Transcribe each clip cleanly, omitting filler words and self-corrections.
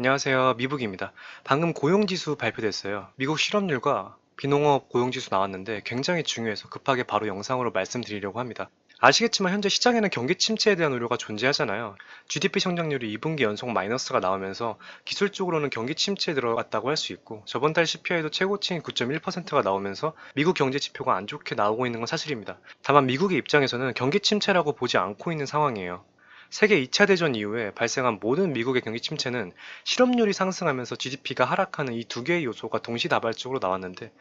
안녕하세요. 미북입니다. 방금 고용지수 발표됐어요. 미국 실업률과 비농업 고용지수 나왔는데 굉장히 중요해서 급하게 바로 영상으로 말씀드리려고 합니다. 아시겠지만 현재 시장에는 경기 침체에 대한 우려가 존재하잖아요. GDP 성장률이 2분기 연속 마이너스가 나오면서 기술적으로는 경기 침체에 들어갔다고 할 수 있고 저번 달 CPI도 최고치인 9.1%가 나오면서 미국 경제 지표가 안 좋게 나오고 있는 건 사실입니다. 다만 미국의 입장에서는 경기 침체라고 보지 않고 있는 상황이에요. 세계 2차 대전 이후에 발생한 모든 미국의 경기 침체는 실업률이 상승하면서 GDP가 하락하는 이 두 개의 요소가 동시다발적으로 나왔는데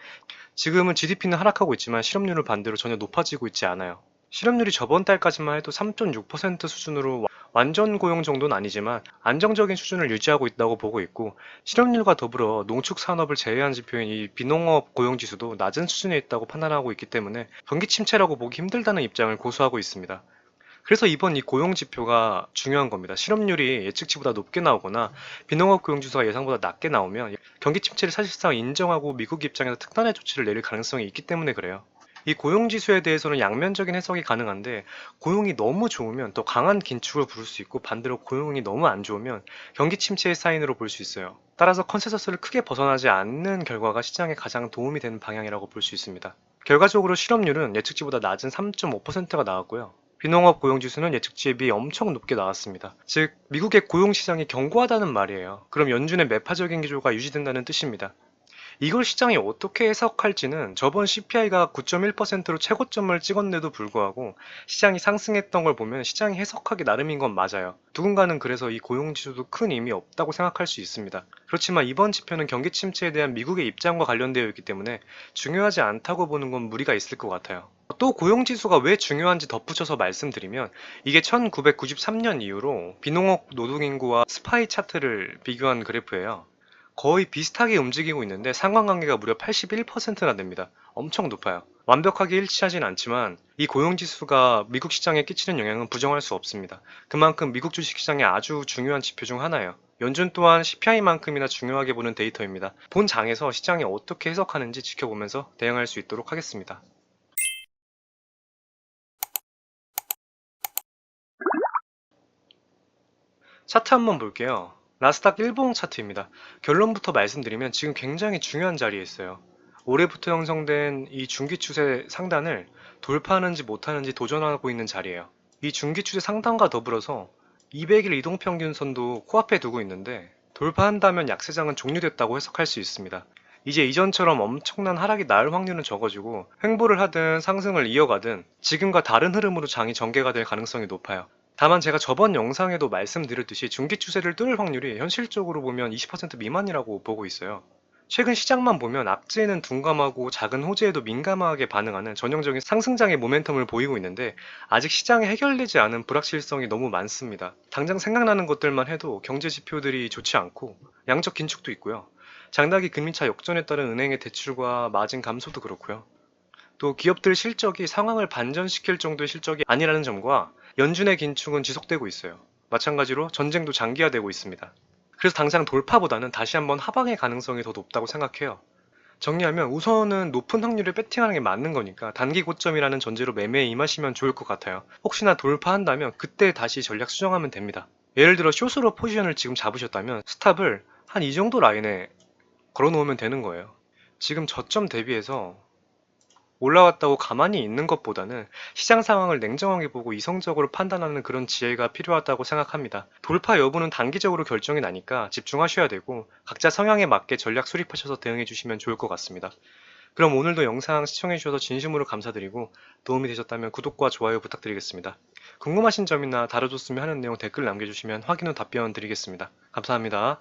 지금은 GDP는 하락하고 있지만 실업률은 반대로 전혀 높아지고 있지 않아요. 실업률이 저번 달까지만 해도 3.6% 수준으로 완전 고용 정도는 아니지만 안정적인 수준을 유지하고 있다고 보고 있고 실업률과 더불어 농축 산업을 제외한 지표인 이 비농업 고용 지수도 낮은 수준에 있다고 판단하고 있기 때문에 경기 침체라고 보기 힘들다는 입장을 고수하고 있습니다. 그래서 이번 이 고용 지표가 중요한 겁니다. 실업률이 예측치보다 높게 나오거나 비농업 고용 지수가 예상보다 낮게 나오면 경기 침체를 사실상 인정하고 미국 입장에서 특단의 조치를 내릴 가능성이 있기 때문에 그래요. 이 고용 지수에 대해서는 양면적인 해석이 가능한데 고용이 너무 좋으면 더 강한 긴축을 부를 수 있고 반대로 고용이 너무 안 좋으면 경기 침체의 사인으로 볼 수 있어요. 따라서 컨센서스를 크게 벗어나지 않는 결과가 시장에 가장 도움이 되는 방향이라고 볼 수 있습니다. 결과적으로 실업률은 예측치보다 낮은 3.5%가 나왔고요. 비농업 고용지수는 예측치에 비해 엄청 높게 나왔습니다. 즉, 미국의 고용시장이 견고하다는 말이에요. 그럼 연준의 매파적인 기조가 유지된다는 뜻입니다. 이걸 시장이 어떻게 해석할지는 저번 CPI가 9.1%로 최고점을 찍었는데도 불구하고 시장이 상승했던 걸 보면 시장이 해석하기 나름인 건 맞아요. 누군가는 그래서 이 고용지수도 큰 의미 없다고 생각할 수 있습니다. 그렇지만 이번 지표는 경기 침체에 대한 미국의 입장과 관련되어 있기 때문에 중요하지 않다고 보는 건 무리가 있을 것 같아요. 또 고용지수가 왜 중요한지 덧붙여서 말씀드리면 이게 1993년 이후로 비농업 노동인구와 스파이 차트를 비교한 그래프예요. 거의 비슷하게 움직이고 있는데 상관관계가 무려 81%나 됩니다. 엄청 높아요. 완벽하게 일치하진 않지만 이 고용지수가 미국 시장에 끼치는 영향은 부정할 수 없습니다. 그만큼 미국 주식시장의 아주 중요한 지표 중 하나예요. 연준 또한 CPI만큼이나 중요하게 보는 데이터입니다. 본 장에서 시장이 어떻게 해석하는지 지켜보면서 대응할 수 있도록 하겠습니다. 차트 한번 볼게요. 나스닥 일봉 차트입니다. 결론부터 말씀드리면 지금 굉장히 중요한 자리에 있어요. 올해부터 형성된 이 중기 추세 상단을 돌파하는지 못하는지 도전하고 있는 자리예요. 이 중기 추세 상단과 더불어서 200일 이동평균선도 코앞에 두고 있는데 돌파한다면 약세장은 종료됐다고 해석할 수 있습니다. 이제 이전처럼 엄청난 하락이 나을 확률은 적어지고 횡보를 하든 상승을 이어가든 지금과 다른 흐름으로 장이 전개가 될 가능성이 높아요. 다만 제가 저번 영상에도 말씀드렸듯이 중기 추세를 뚫을 확률이 현실적으로 보면 20% 미만이라고 보고 있어요. 최근 시장만 보면 악재에는 둔감하고 작은 호재에도 민감하게 반응하는 전형적인 상승장의 모멘텀을 보이고 있는데 아직 시장에 해결되지 않은 불확실성이 너무 많습니다. 당장 생각나는 것들만 해도 경제 지표들이 좋지 않고 양적 긴축도 있고요. 장단기 금리차 역전에 따른 은행의 대출과 마진 감소도 그렇고요. 또 기업들 실적이 상황을 반전시킬 정도의 실적이 아니라는 점과 연준의 긴축은 지속되고 있어요. 마찬가지로 전쟁도 장기화되고 있습니다. 그래서 당장 돌파보다는 다시 한번 하방의 가능성이 더 높다고 생각해요. 정리하면 우선은 높은 확률을 배팅하는 게 맞는 거니까 단기 고점이라는 전제로 매매에 임하시면 좋을 것 같아요. 혹시나 돌파한다면 그때 다시 전략 수정하면 됩니다. 예를 들어 숏으로 포지션을 지금 잡으셨다면 스탑을 한 이 정도 라인에 걸어 놓으면 되는 거예요. 지금 저점 대비해서 올라왔다고 가만히 있는 것보다는 시장 상황을 냉정하게 보고 이성적으로 판단하는 그런 지혜가 필요하다고 생각합니다. 돌파 여부는 단기적으로 결정이 나니까 집중하셔야 되고 각자 성향에 맞게 전략 수립하셔서 대응해 주시면 좋을 것 같습니다. 그럼 오늘도 영상 시청해 주셔서 진심으로 감사드리고 도움이 되셨다면 구독과 좋아요 부탁드리겠습니다. 궁금하신 점이나 다뤄줬으면 하는 내용 댓글 남겨주시면 확인 후 답변 드리겠습니다. 감사합니다.